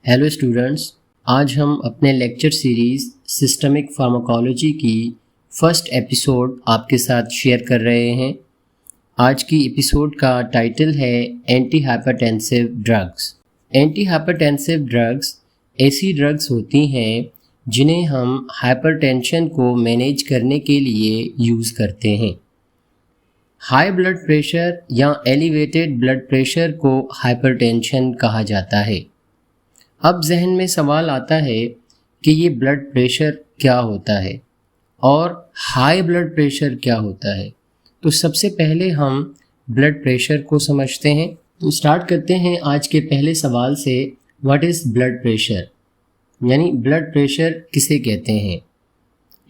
Hello students, आज हम अपने लेक्चर सीरीज़ सिस्टमिक फार्माकोलॉजी की फर्स्ट एपिसोड आपके साथ शेयर कर रहे हैं। आज की एपिसोड का टाइटल है anti hypertensive drugs. Anti hypertensive drugs ऐसी ड्रग्स होती हैं जिन्हें हम हाइपरटेंशन को मैनेज करने के लिए यूज़ करते हैं। हाई ब्लड प्रेशर या एलिवेटेड ब्लड प्रेशर को हाइपरटेंशन कहा जाता है। अब जहन में सवाल आता है कि ये ब्लड प्रेशर क्या होता है और हाई ब्लड प्रेशर क्या होता है। तो सबसे पहले हम ब्लड प्रेशर को समझते हैं। तो स्टार्ट करते हैं आज के पहले सवाल से, व्हाट इज़ ब्लड प्रेशर, यानी ब्लड प्रेशर किसे कहते हैं।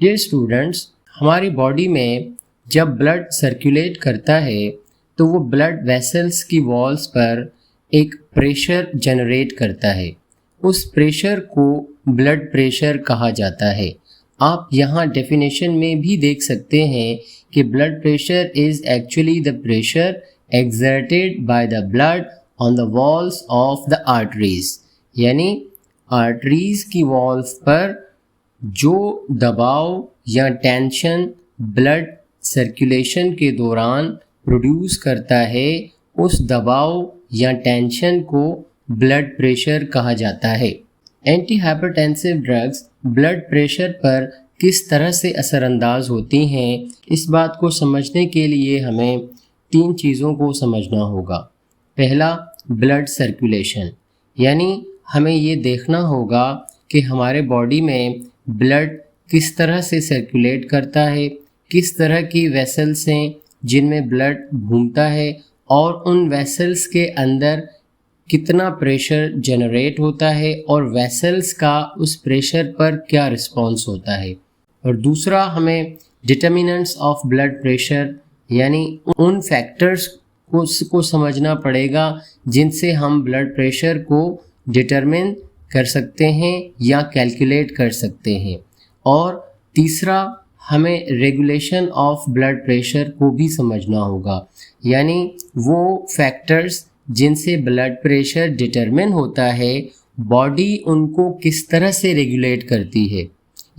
डियर स्टूडेंट्स, हमारी बॉडी में जब ब्लड सर्कुलेट करता है तो वो ब्लड वेसल्स की वॉल्स पर एक प्रेशर जनरेट करता है। उस प्रेशर को ब्लड प्रेशर कहा जाता है। आप यहाँ डेफिनेशन में भी देख सकते हैं कि blood pressure is actually the pressure exerted by the blood on the walls of the arteries, यानी आर्टरीज की वॉल्स पर जो दबाव या टेंशन ब्लड सर्कुलेशन के दौरान प्रोड्यूस करता है, उस दबाव या टेंशन को ब्लड प्रेशर कहा जाता है। Anti hypertensive drugs blood pressure पर किस तरह से असरअंदाज होती हैं, इस बात को समझने के लिए हमें 3 चीज़ों को समझना होगा। पहला, ब्लड सर्कुलेशन, यानी हमें ये देखना होगा कि हमारे बॉडी में ब्लड किस तरह से सर्कुलेट करता है, किस तरह की वेसल्स हैं जिनमें ब्लड घूमता है और उन वेसल्स के अंदर कितना प्रेशर जनरेट होता है और वेसल्स का उस प्रेशर पर क्या रिस्पॉन्स होता है। और दूसरा, हमें डिटर्मिनेंट्स ऑफ ब्लड प्रेशर, यानी उन फैक्टर्स को समझना पड़ेगा जिनसे हम ब्लड प्रेशर को डिटरमिन कर सकते हैं या कैलकुलेट कर सकते हैं। और तीसरा, हमें रेगुलेशन ऑफ ब्लड प्रेशर को भी समझना होगा, यानी वो फैक्टर्स जिनसे ब्लड प्रेशर डिटरमिन होता है, बॉडी उनको किस तरह से रेगुलेट करती है।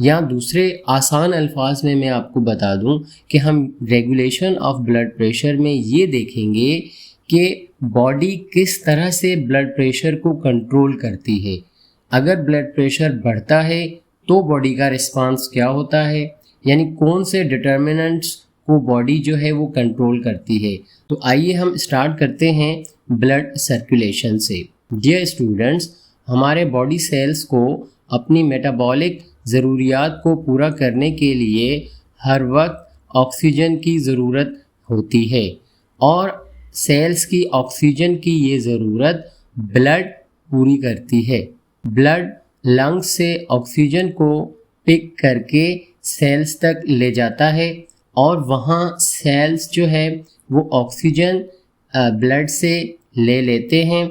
या दूसरे आसान अल्फाज में मैं आपको बता दूं कि हम रेगुलेशन ऑफ ब्लड प्रेशर में ये देखेंगे कि बॉडी किस तरह से ब्लड प्रेशर को कंट्रोल करती है। अगर ब्लड प्रेशर बढ़ता है तो बॉडी का रिस्पांस क्या होता है, यानी कौन से डिटर्मिनेंट्स को बॉडी जो है वो कंट्रोल करती है। तो आइए हम स्टार्ट करते हैं ब्लड सर्कुलेशन से। डियर स्टूडेंट्स, हमारे बॉडी सेल्स को अपनी मेटाबॉलिक ज़रूरियात को पूरा करने के लिए हर वक्त ऑक्सीजन की ज़रूरत होती है और सेल्स की ऑक्सीजन की ये ज़रूरत ब्लड पूरी करती है। ब्लड लंग्स से ऑक्सीजन को पिक करके सेल्स तक ले जाता है और वहाँ सेल्स जो है वो ऑक्सीजन ब्लड से ले लेते हैं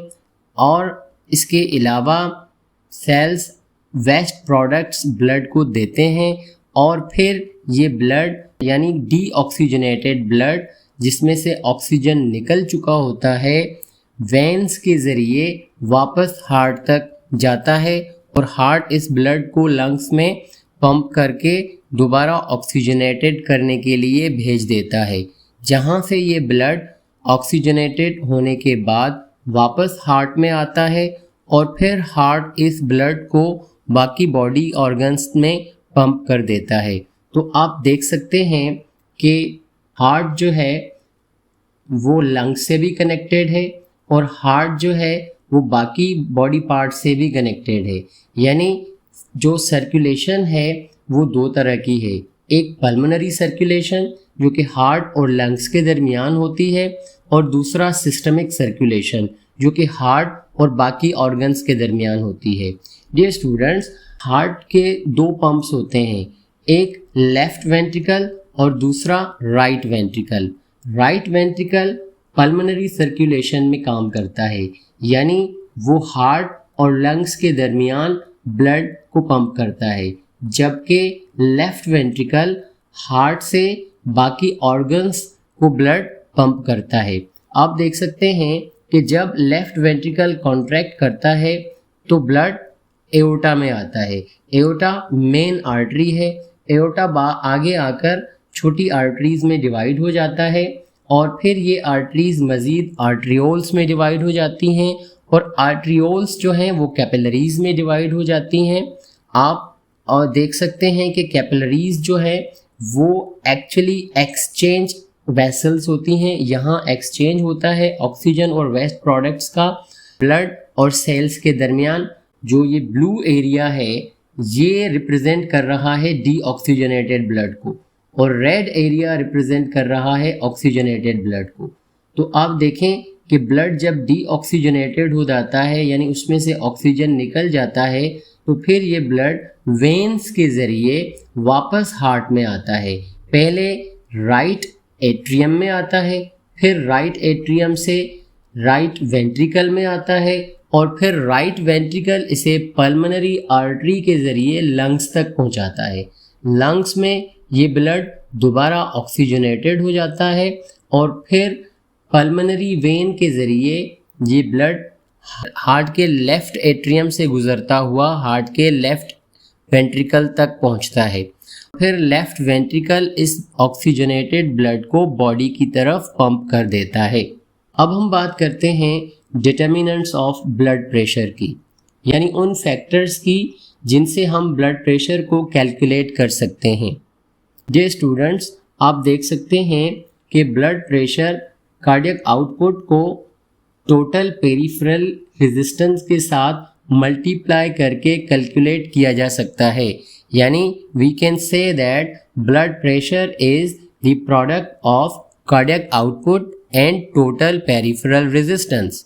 और इसके अलावा सेल्स वेस्ट प्रोडक्ट्स ब्लड को देते हैं और फिर ये ब्लड यानी डीऑक्सीजनेटेड ब्लड, जिसमें से ऑक्सीजन निकल चुका होता है, वेन्स के ज़रिए वापस हार्ट तक जाता है और हार्ट इस ब्लड को लंग्स में पंप करके दोबारा ऑक्सीजनेटेड करने के लिए भेज देता है, जहाँ से ये ब्लड ऑक्सीजनेटेड होने के बाद वापस हार्ट में आता है और फिर हार्ट इस ब्लड को बाकी बॉडी ऑर्गन्स में पंप कर देता है। तो आप देख सकते हैं कि हार्ट जो है वो लंग्स से भी कनेक्टेड है और हार्ट जो है वो बाकी बॉडी पार्ट से भी कनेक्टेड है, यानी जो सर्कुलेशन है वो 2 तरह की है। एक पल्मोनरी सर्कुलेशन जो कि हार्ट और लंग्स के दरमियान होती है और दूसरा सिस्टमिक सर्कुलेशन जो कि हार्ट और बाकी ऑर्गन्स के दरमियान होती है। डियर स्टूडेंट्स, हार्ट के 2 पंप्स होते हैं, एक लेफ्ट वेंट्रिकल और दूसरा right ventricle. Right ventricle pulmonary circulation में काम करता है, यानी वो हार्ट और लंग्स के दरमियान ब्लड को पंप करता है, जबकि लेफ्ट वेंट्रिकल हार्ट से बाकी ऑर्गन्स को ब्लड पंप करता है। आप देख सकते हैं कि जब लेफ्ट वेंट्रिकल कॉन्ट्रैक्ट करता है तो ब्लड एओर्टा में आता है। एओर्टा मेन आर्टरी है। एओर्टा आगे आकर छोटी आर्टरीज में डिवाइड हो जाता है और फिर ये आर्टरीज मज़ीद आर्ट्रियोल्स में डिवाइड हो जाती हैं और आर्ट्रियोल्स जो हैं वो कैपिलरीज में डिवाइड हो जाती हैं। आप और देख सकते हैं कि कैपिलरीज जो है वो एक्चुअली एक्सचेंज वेसल्स होती हैं। यहाँ एक्सचेंज होता है ऑक्सीजन और वेस्ट प्रोडक्ट्स का ब्लड और सेल्स के दरमियान। जो ये ब्लू एरिया है ये रिप्रेजेंट कर रहा है डीऑक्सीजनेटेड ब्लड को और रेड एरिया रिप्रेजेंट कर रहा है ऑक्सीजनेटेड ब्लड को। तो आप देखें कि ब्लड जब डीऑक्सीजनेटेड हो जाता है यानी उसमें से ऑक्सीजन निकल जाता है तो फिर ये ब्लड वेन्स के ज़रिए वापस हार्ट में आता है। पहले राइट एट्रियम में आता है, फिर राइट एट्रियम से राइट वेंट्रिकल में आता है और फिर राइट वेंट्रिकल इसे पल्मोनरी आर्टरी के ज़रिए लंग्स तक पहुंचाता है। लंग्स में ये ब्लड दोबारा ऑक्सीजनेटेड हो जाता है और फिर पल्मोनरी वेन के ज़रिए ये ब्लड हार्ट के लेफ़्ट एट्रियम से गुज़रता हुआ हार्ट के लेफ़्ट वेंट्रिकल तक पहुंचता है। फिर लेफ़्ट वेंट्रिकल इस ऑक्सीजनेटेड ब्लड को बॉडी की तरफ पंप कर देता है। अब हम बात करते हैं डिटर्मिनेंट्स ऑफ ब्लड प्रेशर की, यानी उन फैक्टर्स की जिनसे हम ब्लड प्रेशर को कैलकुलेट कर सकते हैं। डियर स्टूडेंट्स, आप देख सकते हैं कि ब्लड प्रेशर कार्डियक आउटपुट को टोटल पेरिफेरल रेजिस्टेंस के साथ मल्टीप्लाई करके कैलकुलेट किया जा सकता है। यानी we can say that blood pressure is the product of cardiac output and total peripheral resistance.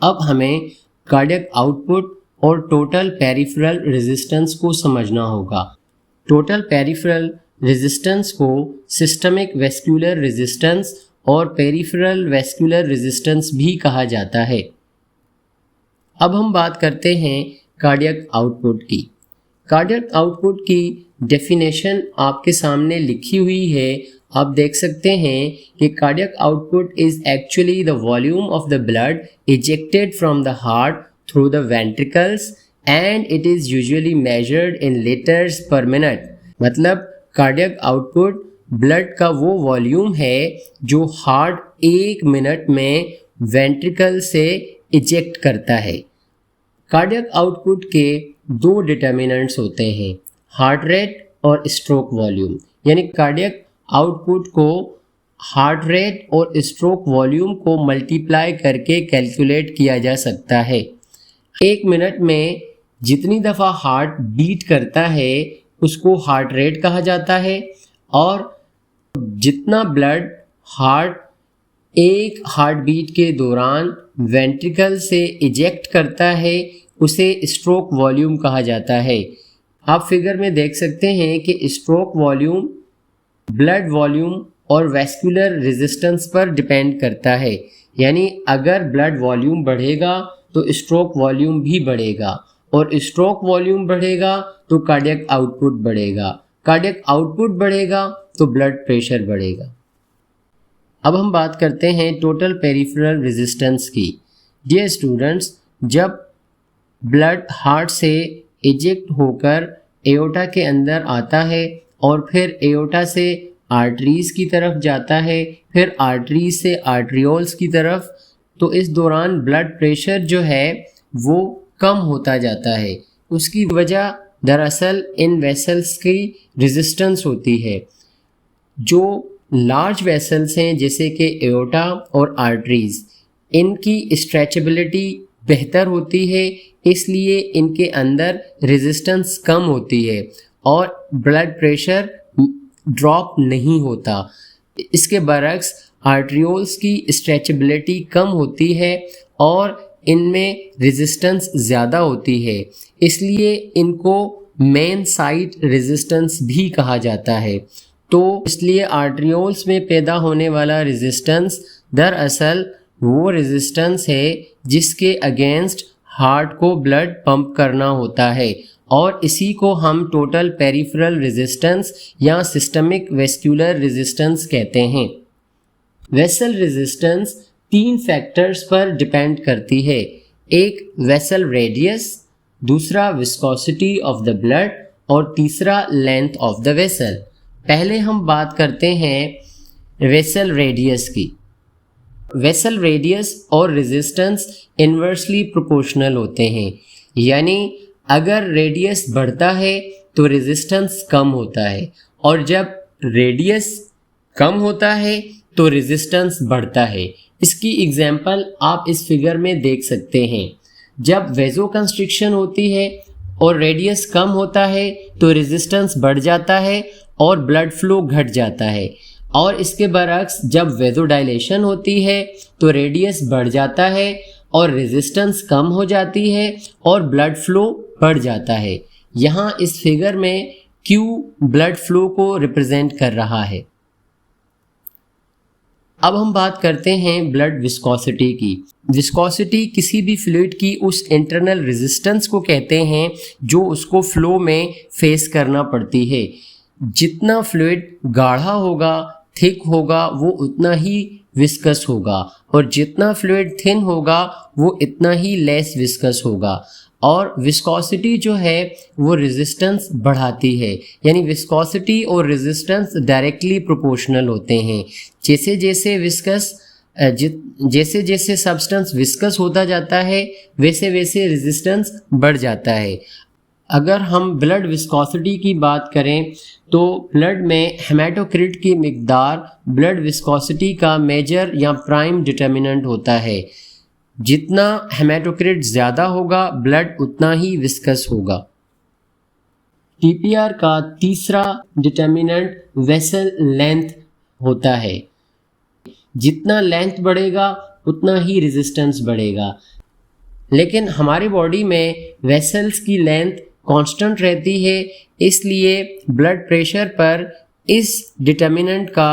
अब हमें कार्डियक आउटपुट और टोटल पेरिफेरल रेजिस्टेंस को समझना होगा। टोटल पेरिफेरल रेजिस्टेंस को सिस्टमिक वेस्कुलर रेजिस्टेंस और पेरिफेरल वेस्कुलर रेजिस्टेंस भी कहा जाता है। अब हम बात करते हैं कार्डियक आउटपुट की। कार्डियक आउटपुट की डेफिनेशन आपके सामने लिखी हुई है। आप देख सकते हैं कि cardiac output is actually the volume of the blood ejected from the heart through the ventricles and it is usually measured in litres पर मिनट। मतलब कार्डियक आउटपुट ब्लड का वो वॉल्यूम है जो हार्ट एक मिनट में वेंट्रिकल से eject करता है। कार्डियक आउटपुट के दो डिटर्मिनेंट्स होते हैं, हार्ट रेट और स्ट्रोक वॉल्यूम। यानी कार्डियक आउटपुट को हार्ट रेट और स्ट्रोक वॉल्यूम को मल्टीप्लाई करके कैलकुलेट किया जा सकता है। एक मिनट में जितनी दफ़ा हार्ट बीट करता है उसको हार्ट रेट कहा जाता है और जितना ब्लड हार्ट एक हार्ट बीट के दौरान वेंट्रिकल से इजेक्ट करता है उसे स्ट्रोक वॉल्यूम कहा जाता है। आप फिगर में देख सकते हैं कि स्ट्रोक वॉल्यूम ब्लड वॉल्यूम और वेस्कुलर रेजिस्टेंस पर डिपेंड करता है। यानी अगर ब्लड वॉल्यूम बढ़ेगा तो स्ट्रोक वॉल्यूम भी बढ़ेगा और स्ट्रोक वॉल्यूम बढ़ेगा तो कार्डियक आउटपुट बढ़ेगा, कार्डियक आउटपुट बढ़ेगा तो ब्लड प्रेशर बढ़ेगा। अब हम बात करते हैं टोटल पेरिफेरल रेजिस्टेंस की। डियर स्टूडेंट्स, जब ब्लड हार्ट से इजेक्ट होकर एओर्टा के अंदर आता है और फिर एओर्टा से आर्टरीज की तरफ जाता है, फिर आर्टरीज से आर्ट्रियोल्स की तरफ, तो इस दौरान ब्लड प्रेशर जो है वो कम होता जाता है। उसकी वजह दरअसल इन वेसल्स की रेजिस्टेंस होती है। जो लार्ज वेसल्स हैं जैसे कि एओर्टा और आर्टरीज, इनकी स्ट्रेचेबिलिटी बेहतर होती है, इसलिए इनके अंदर रेजिस्टेंस कम होती है और ब्लड प्रेशर ड्रॉप नहीं होता। इसके बरक्स आर्ट्रियोल्स की स्ट्रेचेबिलिटी कम होती है और इनमें रेजिस्टेंस ज़्यादा होती है, इसलिए इनको मेन साइट रेजिस्टेंस भी कहा जाता है। तो इसलिए आर्ट्रियोल्स में पैदा होने वाला रेजिस्टेंस दरअसल वो रेजिस्टेंस है जिसके अगेंस्ट हार्ट को ब्लड पंप करना होता है और इसी को हम टोटल पेरिफेरल रेजिस्टेंस या सिस्टमिक वेस्कुलर रेजिस्टेंस कहते हैं। वेसल रेजिस्टेंस 3 फैक्टर्स पर डिपेंड करती है। एक वेसल रेडियस, दूसरा विस्कोसिटी ऑफ द ब्लड और तीसरा लेंथ ऑफ द वेसल। पहले हम बात करते हैं वेसल रेडियस की। वेसल रेडियस और रेजिस्टेंस इन्वर्सली प्रोपोर्शनल होते हैं, यानी अगर रेडियस बढ़ता है तो रेजिस्टेंस कम होता है और जब रेडियस कम होता है तो रेजिस्टेंस बढ़ता है। इसकी एग्जांपल आप इस फिगर में देख सकते हैं। जब वेजोकंस्ट्रिक्शन होती है और रेडियस कम होता है तो रेजिस्टेंस बढ़ जाता है और ब्लड फ्लो घट जाता है, और इसके बरक्स जब वेजोडाइलेशन होती है तो रेडियस बढ़ जाता है और रेजिस्टेंस कम हो जाती है और ब्लड फ्लो बढ़ जाता है। यहाँ इस फिगर में Q ब्लड फ्लो को रिप्रेजेंट कर रहा है। अब हम बात करते हैं ब्लड विस्कोसिटी की। विस्कोसिटी किसी भी फ्लूइड की उस इंटरनल रेजिस्टेंस को कहते हैं जो उसको फ्लो में फेस करना पड़ती है। जितना फ्लूइड गाढ़ा होगा, थिक होगा, वो उतना ही विस्कस होगा, और जितना फ्लूइड थिन होगा वो इतना ही लेस विस्कस होगा। और विस्कोसिटी जो है वो रेजिस्टेंस बढ़ाती है, यानी विस्कोसिटी और रेजिस्टेंस डायरेक्टली प्रोपोर्शनल होते हैं। जैसे जैसे सब्सटेंस विस्कस होता जाता है वैसे वैसे रेजिस्टेंस बढ़ जाता है। अगर हम ब्लड विस्कोसिटी की बात करें तो ब्लड में हेमाटोक्रिट की मिकदार ब्लड विस्कोसिटी का मेजर या प्राइम डिटर्मिनेंट होता है। जितना हेमाटोक्रिट ज़्यादा होगा ब्लड उतना ही विस्कस होगा। टीपीआर का तीसरा डिटर्मिनेंट वेसल लेंथ होता है। जितना लेंथ बढ़ेगा उतना ही रेजिस्टेंस बढ़ेगा, लेकिन हमारी बॉडी में वेसल्स की लेंथ कांस्टेंट रहती है, इसलिए ब्लड प्रेशर पर इस डिटर्मिनेंट का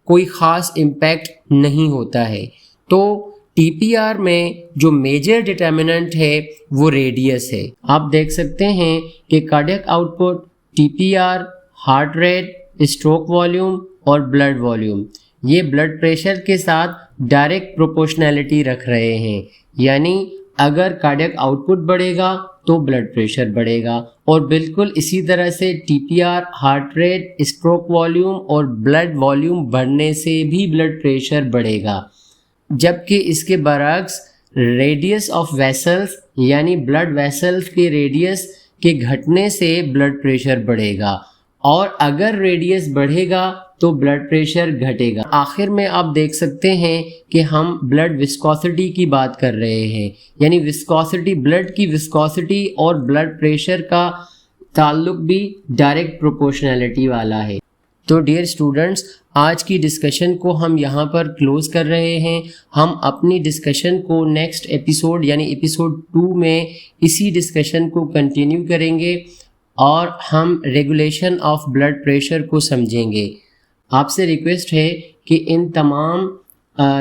कोई ख़ास इम्पैक्ट नहीं होता है। तो टीपीआर में जो मेजर डिटर्मिनेंट है वो रेडियस है। आप देख सकते हैं कि cardiac output, TPR, heart rate, stroke volume और ब्लड वॉल्यूम ये ब्लड प्रेशर के साथ डायरेक्ट प्रोपोर्शनैलिटी रख रहे हैं, यानी अगर कार्डियक आउटपुट बढ़ेगा तो ब्लड प्रेशर बढ़ेगा, और बिल्कुल इसी तरह से TPR, heart rate, stroke volume और ब्लड वॉल्यूम बढ़ने से भी ब्लड प्रेशर बढ़ेगा। जबकि इसके बरक्स रेडियस ऑफ वेसल्स यानी ब्लड वेसल्स के रेडियस के घटने से ब्लड प्रेशर बढ़ेगा, और अगर रेडियस बढ़ेगा तो ब्लड प्रेशर घटेगा। आखिर में आप देख सकते हैं कि हम ब्लड विस्कोसिटी की बात कर रहे हैं, यानी विस्कोसिटी, ब्लड की विस्कोसिटी और ब्लड प्रेशर का ताल्लुक भी डायरेक्ट प्रोपोर्शनैलिटी वाला है। तो डियर स्टूडेंट्स, आज की डिस्कशन को हम यहाँ पर क्लोज़ कर रहे हैं। हम अपनी डिस्कशन को नेक्स्ट एपिसोड यानी एपिसोड 2 में इसी डिस्कशन को कंटिन्यू करेंगे और हम रेगुलेशन ऑफ ब्लड प्रेशर को समझेंगे। आपसे रिक्वेस्ट है कि इन तमाम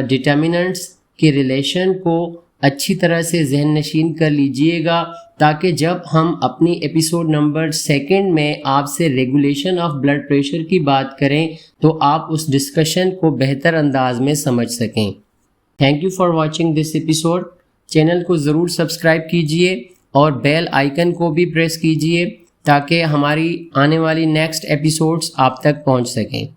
डिटर्मिनेंट्स के रिलेशन को अच्छी तरह से जहन नशीन कर लीजिएगा, ताकि जब हम अपनी एपिसोड नंबर 2 में आपसे रेगुलेशन ऑफ ब्लड प्रेशर की बात करें तो आप उस डिस्कशन को बेहतर अंदाज में समझ सकें। Thank you for watching this episode. Channel को ज़रूर सब्सक्राइब कीजिए और बेल आइकन को भी प्रेस कीजिए ताकि हमारी आने वाली नेक्स्ट एपिसोड्स आप तक पहुंच सकें।